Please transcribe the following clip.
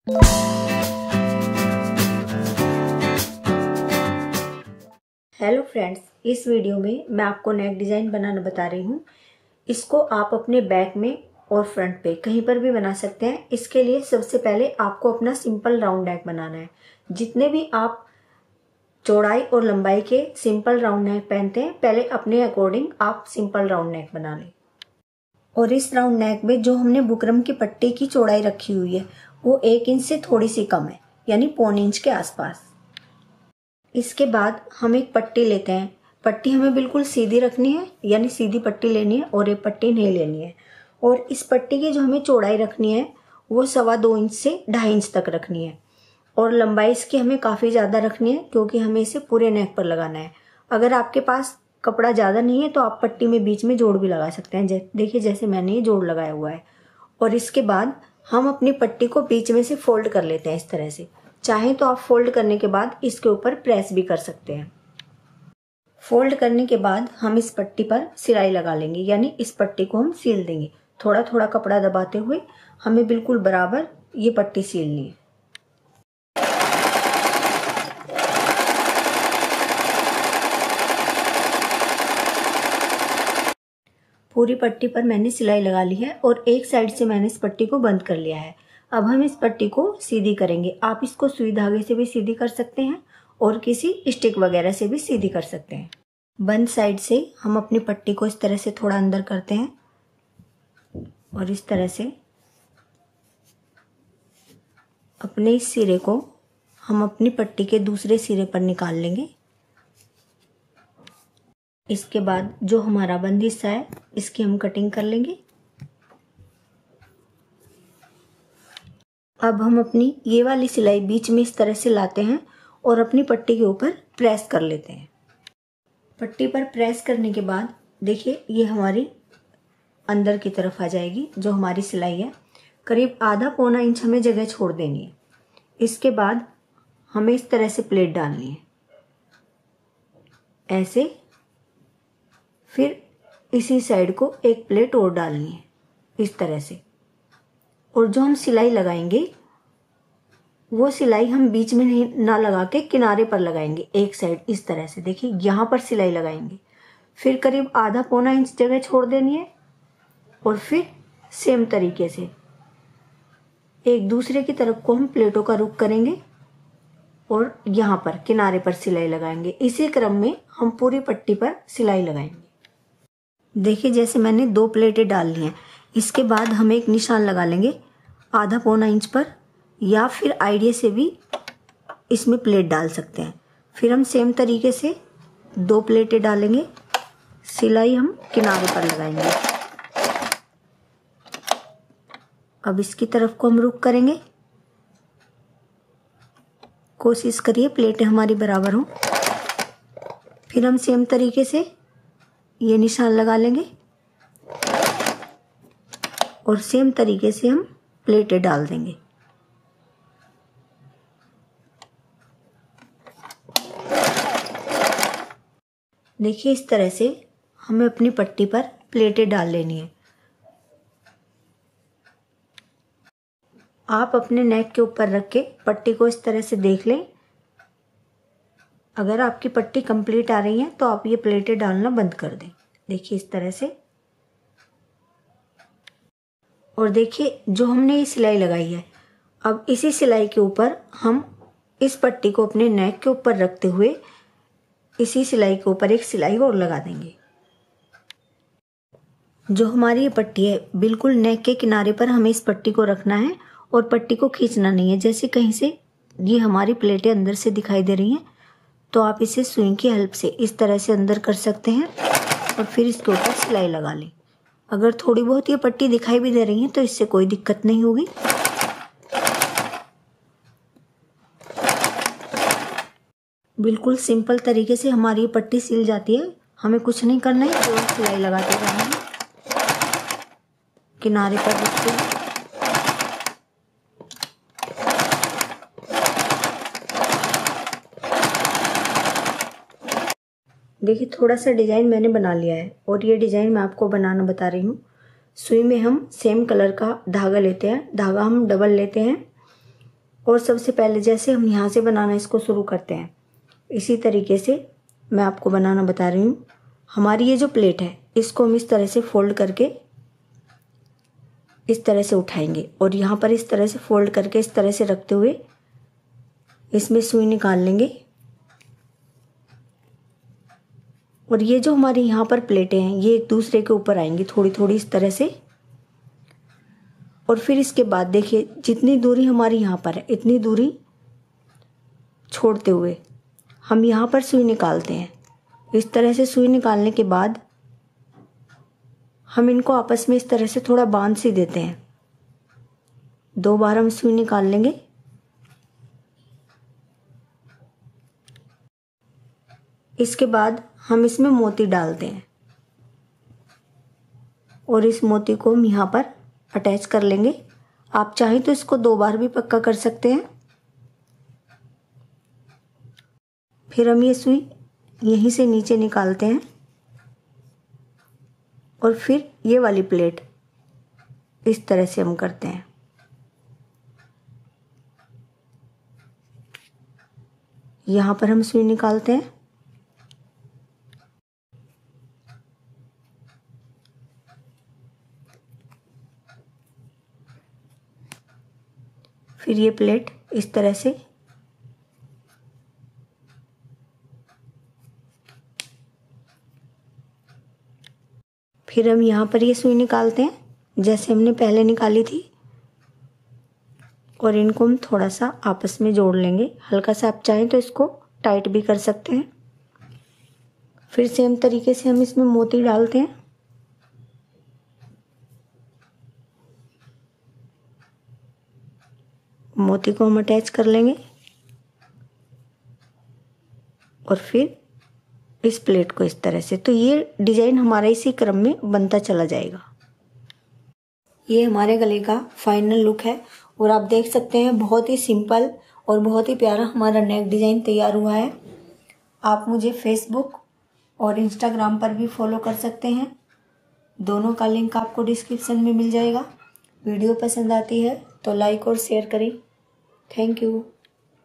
Hello friends, इस video में मैं आपको नेक डिज़ाइन बनाना बता रही हूँ। इसको आप अपने बैक में और फ्रंट पे कहीं पर भी बना सकते हैं। इसके लिए सबसे पहले आपको अपना सिंपल राउंड नेक बनाना है। जितने भी आप चौड़ाई और लंबाई के सिंपल राउंड नेक पहनते हैं, पहले अपने अकॉर्डिंग आप सिंपल राउंड नेक बना लें। और इस राउंड नेक में जो हमने बुकरम की पट्टी की चौड़ाई रखी हुई है वो 1 इंच से थोड़ी सी कम है, यानी 1.25 इंच के आसपास। इसके बाद हम एक पट्टी लेते हैं। पट्टी हमें बिल्कुल सीधी रखनी है, यानी सीधी पट्टी लेनी है और एक पट्टी नहीं लेनी है। और इस पट्टी की जो हमें चौड़ाई रखनी है वो 2.25 इंच से 2.5 इंच तक रखनी है। और लंबाई इसकी हमें काफ़ी ज़्यादा रखनी है, क्योंकि हमें इसे पूरे नेक पर लगाना है। अगर आपके पास कपड़ा ज़्यादा नहीं है तो आप पट्टी में बीच में जोड़ भी लगा सकते हैं। देखिए, जैसे मैंने ये जोड़ लगाया हुआ है। और इसके बाद हम अपनी पट्टी को बीच में से फोल्ड कर लेते हैं इस तरह से। चाहे तो आप फोल्ड करने के बाद इसके ऊपर प्रेस भी कर सकते हैं। फोल्ड करने के बाद हम इस पट्टी पर सिलाई लगा लेंगे, यानी इस पट्टी को हम सील देंगे। थोड़ा थोड़ा कपड़ा दबाते हुए हमें बिल्कुल बराबर ये पट्टी सीलनी है। पूरी पट्टी पर मैंने सिलाई लगा ली है और एक साइड से मैंने इस पट्टी को बंद कर लिया है। अब हम इस पट्टी को सीधी करेंगे। आप इसको सुई धागे से भी सीधी कर सकते हैं और किसी स्टिक वगैरह से भी सीधी कर सकते हैं। बंद साइड से हम अपनी पट्टी को इस तरह से थोड़ा अंदर करते हैं और इस तरह से अपने इस सिरे को हम अपनी पट्टी के दूसरे सिरे पर निकाल लेंगे। इसके बाद जो हमारा बंद हिस्सा है इसकी हम कटिंग कर लेंगे। अब हम अपनी ये वाली सिलाई बीच में इस तरह से लाते हैं और अपनी पट्टी के ऊपर प्रेस कर लेते हैं। पट्टी पर प्रेस करने के बाद देखिए, ये हमारी अंदर की तरफ आ जाएगी। जो हमारी सिलाई है करीब 1/2-1.25 इंच हमें जगह छोड़ देनी है। इसके बाद हमें इस तरह से प्लेट डालनी है, ऐसे। फिर इसी साइड को एक प्लेट और डालनी है इस तरह से। और जो हम सिलाई लगाएंगे वो सिलाई हम बीच में नहीं ना लगा के किनारे पर लगाएंगे, एक साइड इस तरह से। देखिए, यहाँ पर सिलाई लगाएंगे। फिर करीब 1/2-1.25 इंच जगह छोड़ देनी है और फिर सेम तरीके से एक दूसरे की तरफ को हम प्लेटों का रुख करेंगे और यहाँ पर किनारे पर सिलाई लगाएंगे। इसी क्रम में हम पूरी पट्टी पर सिलाई लगाएंगे। देखिए, जैसे मैंने 2 प्लेटें डाल ली हैं। इसके बाद हम एक निशान लगा लेंगे 1/2-1.25 इंच पर, या फिर आइडिया से भी इसमें प्लेट डाल सकते हैं। फिर हम सेम तरीके से 2 प्लेटें डालेंगे, सिलाई हम किनारे पर लगाएंगे। अब इसकी तरफ को हम रुख करेंगे। कोशिश करिए प्लेटें हमारी बराबर हों। फिर हम सेम तरीके से ये निशान लगा लेंगे और सेम तरीके से हम प्लेटें डाल देंगे। देखिए, इस तरह से हमें अपनी पट्टी पर प्लेटें डाल लेनी है। आप अपने नेक के ऊपर रख के पट्टी को इस तरह से देख लें। अगर आपकी पट्टी कंप्लीट आ रही है तो आप ये प्लेटें डालना बंद कर दें। देखिए, इस तरह से। और देखिए, जो हमने ये सिलाई लगाई है, अब इसी सिलाई के ऊपर हम इस पट्टी को अपने नेक के ऊपर रखते हुए इसी सिलाई के ऊपर एक सिलाई और लगा देंगे। जो हमारी ये पट्टी है बिल्कुल नेक के किनारे पर हमें इस पट्टी को रखना है और पट्टी को खींचना नहीं है। जैसे कहीं से ये हमारी प्लेटें अंदर से दिखाई दे रही हैं तो आप इसे सुई की हेल्प से इस तरह से अंदर कर सकते हैं और फिर इसके ऊपर सिलाई लगा लें। अगर थोड़ी बहुत ये पट्टी दिखाई भी दे रही है तो इससे कोई दिक्कत नहीं होगी। बिल्कुल सिंपल तरीके से हमारी ये पट्टी सिल जाती है। हमें कुछ नहीं करना है, केवल सिलाई लगाते रहना है किनारे पर रखते हैं। देखिए, थोड़ा सा डिजाइन मैंने बना लिया है और ये डिजाइन मैं आपको बनाना बता रही हूँ। सुई में हम सेम कलर का धागा लेते हैं। धागा हम डबल लेते हैं और सबसे पहले जैसे हम यहाँ से बनाना इसको शुरू करते हैं, इसी तरीके से मैं आपको बनाना बता रही हूँ। हमारी ये जो प्लेट है इसको हम इस तरह से फोल्ड करके इस तरह से उठाएंगे और यहाँ पर इस तरह से फोल्ड करके इस तरह से रखते हुए इसमें सुई निकाल लेंगे। और ये जो हमारी यहाँ पर प्लेटें हैं ये एक दूसरे के ऊपर आएंगी थोड़ी थोड़ी इस तरह से। और फिर इसके बाद देखिए जितनी दूरी हमारी यहाँ पर है इतनी दूरी छोड़ते हुए हम यहाँ पर सुई निकालते हैं। इस तरह से सुई निकालने के बाद हम इनको आपस में इस तरह से थोड़ा बांध सी देते हैं। 2 बार हम सुई निकाल लेंगे। इसके बाद हम इसमें मोती डालते हैं और इस मोती को हम यहाँ पर अटैच कर लेंगे। आप चाहें तो इसको 2 बार भी पक्का कर सकते हैं। फिर हम ये सुई यहीं से नीचे निकालते हैं और फिर ये वाली प्लेट इस तरह से हम करते हैं। यहाँ पर हम सुई निकालते हैं, फिर ये प्लेट इस तरह से फिर हम यहाँ पर ये सुई निकालते हैं जैसे हमने पहले निकाली थी और इनको हम थोड़ा सा आपस में जोड़ लेंगे। हल्का सा आप चाहें तो इसको टाइट भी कर सकते हैं। फिर सेम तरीके से हम इसमें मोती डालते हैं। मोती को हम अटैच कर लेंगे और फिर इस प्लेट को इस तरह से। तो ये डिजाइन हमारा इसी क्रम में बनता चला जाएगा। ये हमारे गले का फाइनल लुक है और आप देख सकते हैं बहुत ही सिंपल और बहुत ही प्यारा हमारा नेक डिजाइन तैयार हुआ है। आप मुझे फेसबुक और इंस्टाग्राम पर भी फॉलो कर सकते हैं, दोनों का लिंक आपको डिस्क्रिप्शन में मिल जाएगा। वीडियो पसंद आती है तो लाइक और शेयर करें। Thank you.